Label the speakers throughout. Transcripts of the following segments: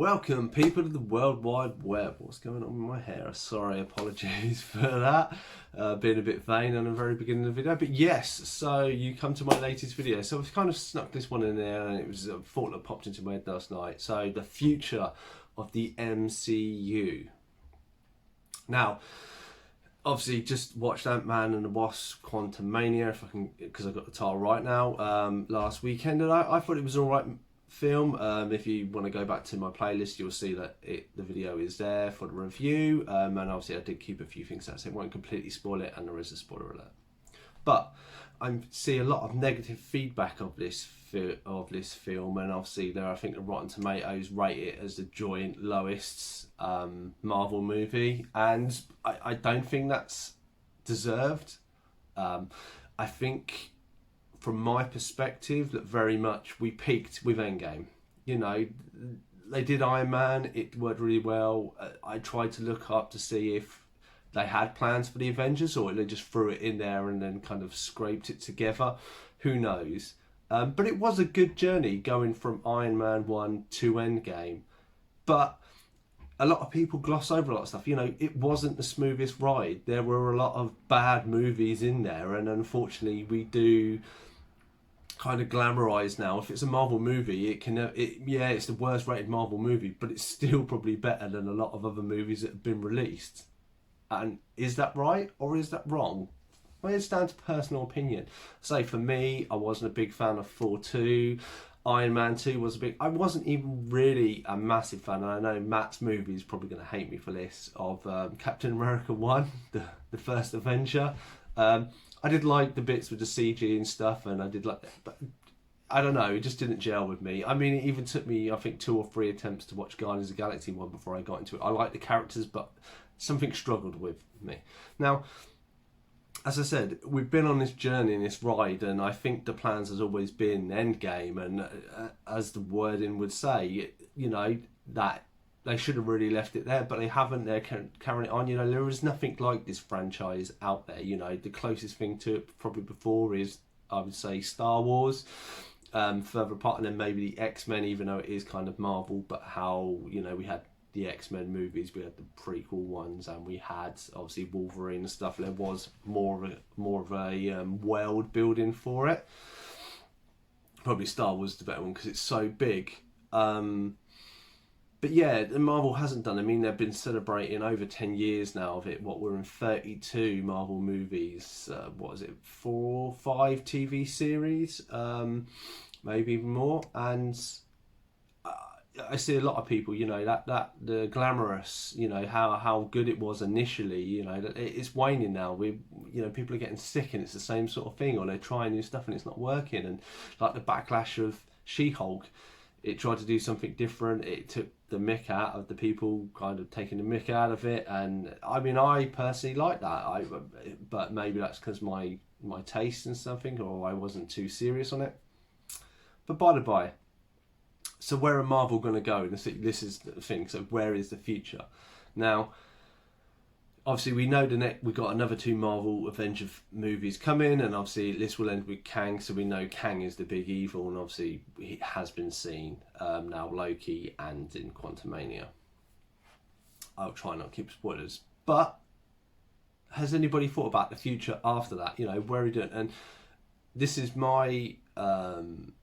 Speaker 1: Welcome people to the World Wide Web. What's going on with my hair? Sorry, apologies for that. Being a bit vain on the very beginning of the video. But yes, so you come to my latest video. So I've kind of snuck this one in there and it was a thought that popped into my head last night. So the future of the MCU. Now, obviously just watched Ant-Man and the Wasp Quantumania, if I can, because I've got the title right now, last weekend, and I thought it was an alright film. If you want to go back to my playlist, you'll see that the video is there for the review, and obviously I did keep a few things out, so it won't completely spoil it, and there is a spoiler alert. But I see a lot of negative feedback of this film, and obviously I think the Rotten Tomatoes rate it as the joint lowest Marvel movie, and I don't think that's deserved. I think, from my perspective, that very much we peaked with Endgame. You know, they did Iron Man, it worked really well. I tried to look up to see if they had plans for the Avengers or they just threw it in there and then kind of scraped it together. Who knows? But it was a good journey going from Iron Man 1 to Endgame. But a lot of people gloss over a lot of stuff. You know, it wasn't the smoothest ride. There were a lot of bad movies in there, and unfortunately we do kind of glamorized now. If it's a Marvel movie, it's the worst rated Marvel movie, but it's still probably better than a lot of other movies that have been released. And is that right or is that wrong? Well, it's down to personal opinion. Say for me, I wasn't a big fan of Thor 2. Iron Man 2 was I wasn't even really a massive fan, and I know Matt's movie is probably going to hate me for this, of Captain America 1, the first Avenger. I did like the bits with the CG and stuff, and I did like that, but I don't know, it just didn't gel with me. I mean, it even took me, I think, 2 or 3 attempts to watch Guardians of the Galaxy 1 before I got into it. I like the characters, but something struggled with me. Now, as I said, we've been on this journey and this ride, and I think the plans has always been Endgame, and as the wording would say, you know, that they should have really left it there, but they haven't. They're carrying it on. You know, there is nothing like this franchise out there. You know, the closest thing to it probably before is, I would say, Star Wars. Further apart, and then maybe the X-Men, even though it is kind of Marvel, but how, you know, we had the X-Men movies, we had the prequel ones, and we had obviously Wolverine and stuff. There was more of a world building for it. Probably Star Wars is the better one because it's so big. But yeah, Marvel hasn't done. I mean, they've been celebrating over 10 years now of it. We're in 32 Marvel movies. What is it? 4 or 5 TV series, maybe even more. And I see a lot of people, you know, that the glamorous, you know, how good it was initially. You know, that it's waning now. People are getting sick, and it's the same sort of thing. Or they're trying new stuff and it's not working. And like the backlash of She-Hulk. It tried to do something different. It took the mick out of the people, kind of taking the mick out of it. And I mean, I personally like that. But maybe that's because my taste in something, or I wasn't too serious on it. But by the by, so where are Marvel going to go? This is the thing. So where is the future? Now, obviously, we know we've got another 2 Marvel Avenger movies coming, and obviously this will end with Kang, so we know Kang is the big evil, and obviously it has been seen now Loki and in Quantumania. I'll try not to keep spoilers, but has anybody thought about the future after that? You know, where are we doing? And this is my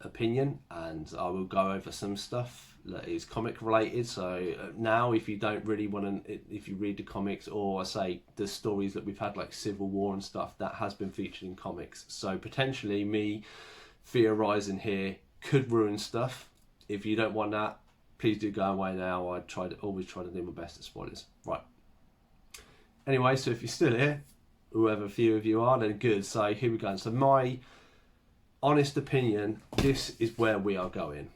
Speaker 1: opinion, and I will go over some stuff that is comic related. So now, if you don't really want to, if you read the comics, or I say the stories that we've had like Civil War and stuff, that has been featured in comics. So potentially me theorising here could ruin stuff. If you don't want that, please do go away now. I always try to do my best at spoilers. Right. Anyway, so if you're still here, whoever few of you are, then good. So here we go. So my honest opinion, this is where we are going.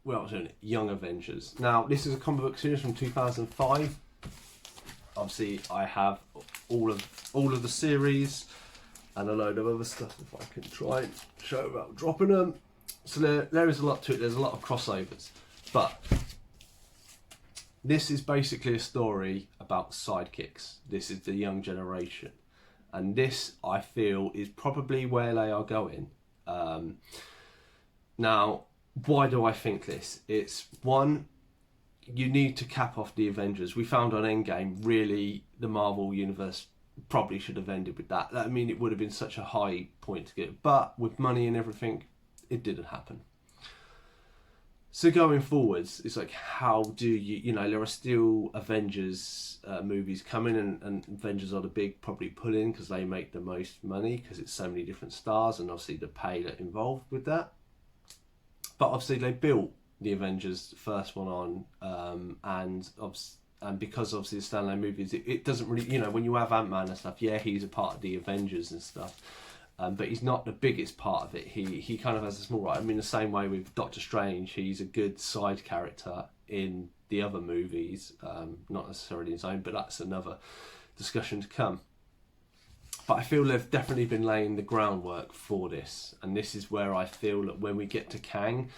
Speaker 1: Well, Young Avengers. Now, this is a comic book series from 2005. Obviously, I have all of the series and a load of other stuff. If I can try and show without dropping them. So there is a lot to it. There's a lot of crossovers, but this is basically a story about sidekicks. This is the young generation, and this, I feel, is probably where they are going. Now, why do I think this? It's one, you need to cap off the Avengers. We found on Endgame, really, the Marvel Universe probably should have ended with that. I mean, it would have been such a high point to get, but with money and everything, it didn't happen. So going forwards, it's like, how do you know, there are still Avengers movies coming, and Avengers are the big probably pull in because they make the most money because it's so many different stars and obviously the pay that involved with that. But obviously they built the Avengers first one on, and because obviously the standalone movies, it doesn't really, you know, when you have Ant-Man and stuff, yeah, he's a part of the Avengers and stuff. But he's not the biggest part of it. He kind of has a small role. I mean, the same way with Doctor Strange, he's a good side character in the other movies, not necessarily his own, but that's another discussion to come. But I feel they've definitely been laying the groundwork for this, and this is where I feel that when we get to Kang,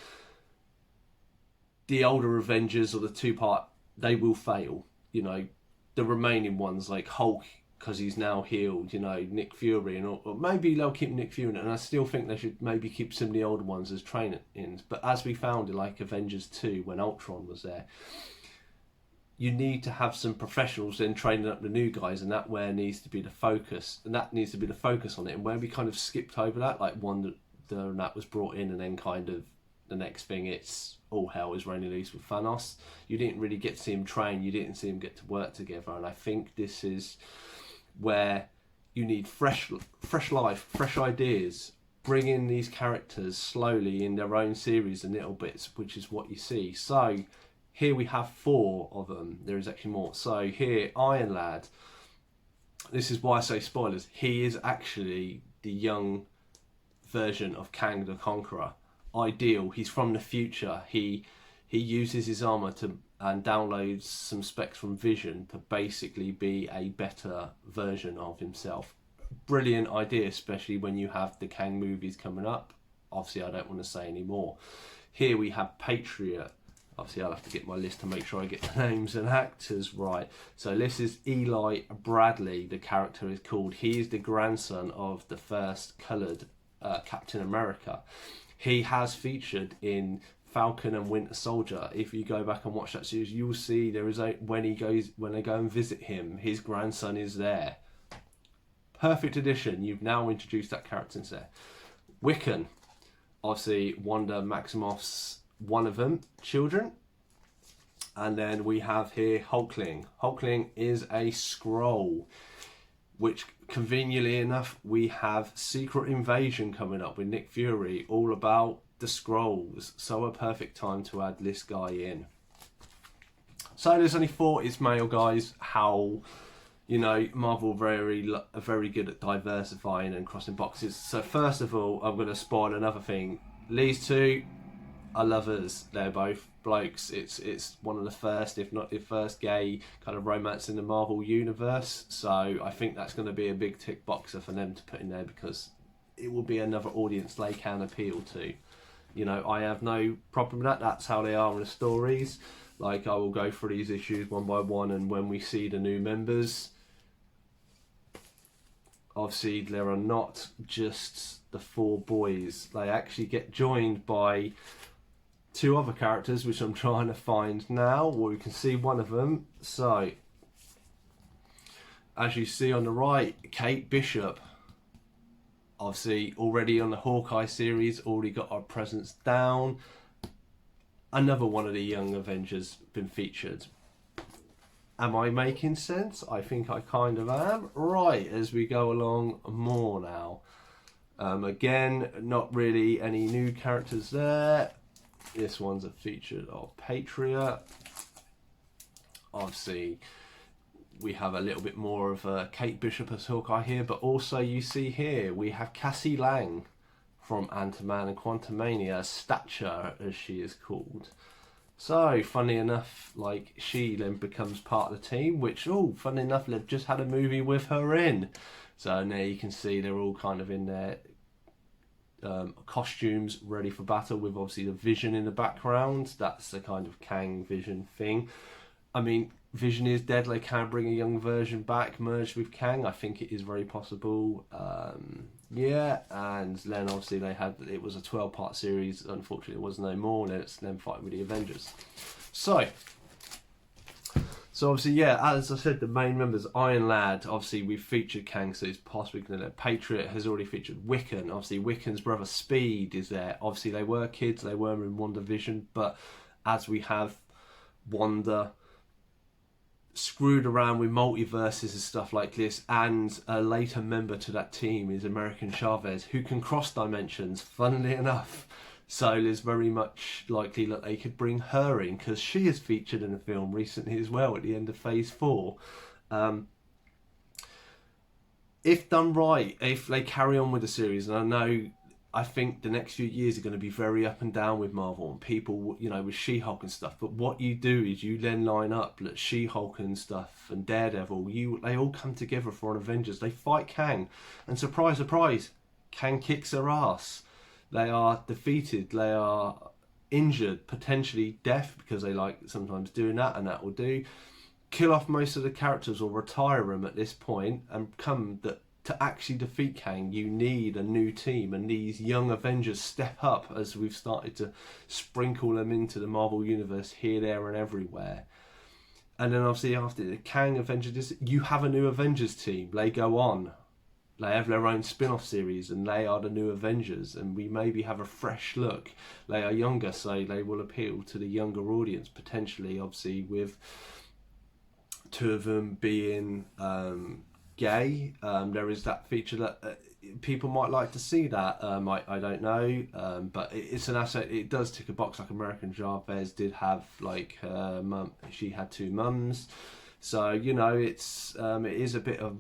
Speaker 1: the older Avengers or the two-part, they will fail. You know, the remaining ones like Hulk, because he's now healed, you know, Nick Fury, and or maybe they'll keep Nick Fury in it, and I still think they should maybe keep some of the older ones as train-ins. But as we found in like Avengers 2 when Ultron was there, you need to have some professionals then training up the new guys, and that where needs to be the focus, and that needs to be the focus on it. And where we kind of skipped over that, like that was brought in, and then kind of the next thing it's all hell is raining loose with Thanos. You didn't really get to see him train, you didn't see him get to work together, and I think this is where you need fresh life, fresh ideas, bring in these characters slowly in their own series and little bits, which is what you see. So here we have 4 of them. There is actually more. So here, Iron Lad, this is why I say spoilers, he is actually the young version of Kang the Conqueror. Ideal, he's from the future. He uses his armor and downloads some specs from Vision to basically be a better version of himself. Brilliant idea, especially when you have the Kang movies coming up. Obviously, I don't want to say any more. Here we have Patriot. Obviously, I'll have to get my list to make sure I get the names and actors right. So this is Eli Bradley, the character is called. He is the grandson of the first coloured Captain America. He has featured in Falcon and Winter Soldier. If you go back and watch that series, you'll see there is when they go and visit him, his grandson is there. Perfect addition. You've now introduced that character into there. Wiccan, obviously Wanda Maximoff's one of them children. And then we have here Hulkling. Hulkling is a Skrull, which conveniently enough we have Secret Invasion coming up with Nick Fury, all about the Skrulls. So a perfect time to add this guy in. So there's only 4 Ismail guys. How, you know, Marvel are very good at diversifying and crossing boxes. So first of all, I'm going to spoil another thing. These 2 are lovers. They're both blokes. It's one of the first, if not the first, gay kind of romance in the Marvel universe. So I think that's going to be a big tick boxer for them to put in there, because it will be another audience they can appeal to. You know, I have no problem with that. That's how they are in the stories. Like, I will go through these issues one by one, and when we see the new members, obviously there are not just the 4 boys. They actually get joined by 2 other characters, which I'm trying to find now. Well, you can see one of them. So, as you see on the right, Kate Bishop. Obviously, already on the Hawkeye series, already got our presence down. Another one of the young Avengers been featured. Am I making sense? I think I kind of am. Right, as we go along more now. Again, not really any new characters there. This one's a feature of Patriot. Obviously, we have a little bit more of Kate Bishop as Hawkeye here, but also you see here we have Cassie Lang from Ant-Man and Quantumania, Stature as she is called. So, funny enough, like, she then becomes part of the team, which, funny enough, they've just had a movie with her in. So now you can see they're all kind of in their costumes ready for battle, with obviously the Vision in the background. That's the kind of Kang Vision thing. I mean, Vision is dead. They can bring a young version back, merged with Kang. I think it is very possible. Yeah, and then obviously it was a 12-part series. Unfortunately, it was no more. And it's them fighting with the Avengers. So obviously, yeah, as I said, the main members, Iron Lad, obviously we've featured Kang, so it's possibly going to. Patriot has already featured Wiccan. Obviously, Wiccan's brother Speed is there. Obviously, they were kids, they were in WandaVision, but as we have Wanda screwed around with multiverses and stuff like this, and a later member to that team is American Chavez, who can cross dimensions, funnily enough. So it's very much likely that they could bring her in, because she is featured in a film recently as well at the end of Phase 4. If done right, if they carry on with the series, and I think the next few years are going to be very up and down with Marvel and people, you know, with She-Hulk and stuff. But what you do is you then line up like She-Hulk and stuff and Daredevil. They all come together for an Avengers. They fight Kang, and surprise, surprise, Kang kicks their ass. They are defeated, they are injured, potentially deaf, because they like sometimes doing that, and that will do. Kill off most of the characters or retire them at this point, and to actually defeat Kang, you need a new team, and these young Avengers step up as we've started to sprinkle them into the Marvel Universe here, there and everywhere. And then obviously after the Kang Avengers, you have a new Avengers team. They go on. They have their own spin-off series, and they are the new Avengers, and we maybe have a fresh look. They are younger, so they will appeal to the younger audience, potentially, obviously, with two of them being gay. There is that feature that people might like to see that. I don't know, but it's an asset. It does tick a box. Like American Chavez did have, like, her mum. She had two mums, so you know it is a bit of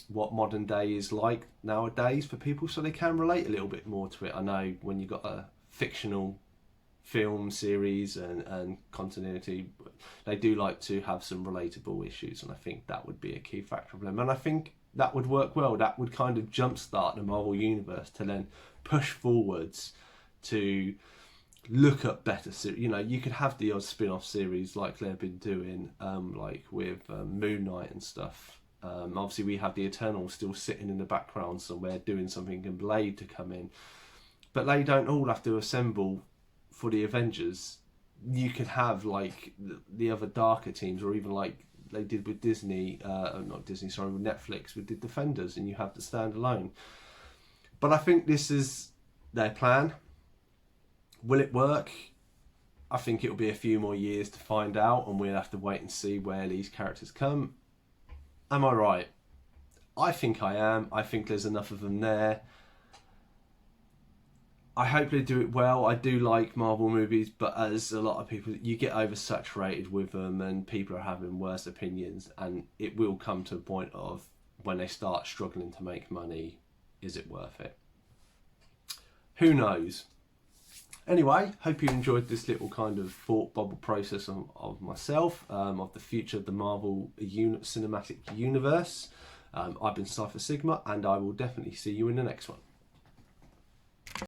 Speaker 1: what modern day is like nowadays for people, so they can relate a little bit more to it. I know when you've got a fictional film series and continuity, they do like to have some relatable issues, and I think that would be a key factor for them, and I think that would work well. That would kind of jumpstart the Marvel Universe to then push forwards to look at better series. You know, you could have the odd spin-off series like they've been doing, like with Moon Knight and stuff. Obviously we have the Eternals still sitting in the background somewhere doing something, and Blade to come in, but they don't all have to assemble for the Avengers. You could have like the other darker teams, or even like they did with Disney, not Disney, sorry, with Netflix with the Defenders, and you have to stand alone. But I think this is their plan. Will it work? I think it'll be a few more years to find out, and we'll have to wait and see where these characters come. Am I right? I think I am. I think there's enough of them there. I hope they do it well. I do like Marvel movies, but as a lot of people, you get oversaturated with them, and people are having worse opinions, and it will come to a point of when they start struggling to make money, is it worth it? Who knows? Anyway, hope you enjoyed this little kind of thought bubble process of myself, of the future of the Marvel Cinematic Universe. I've been Cypher Sigma, and I will definitely see you in the next one.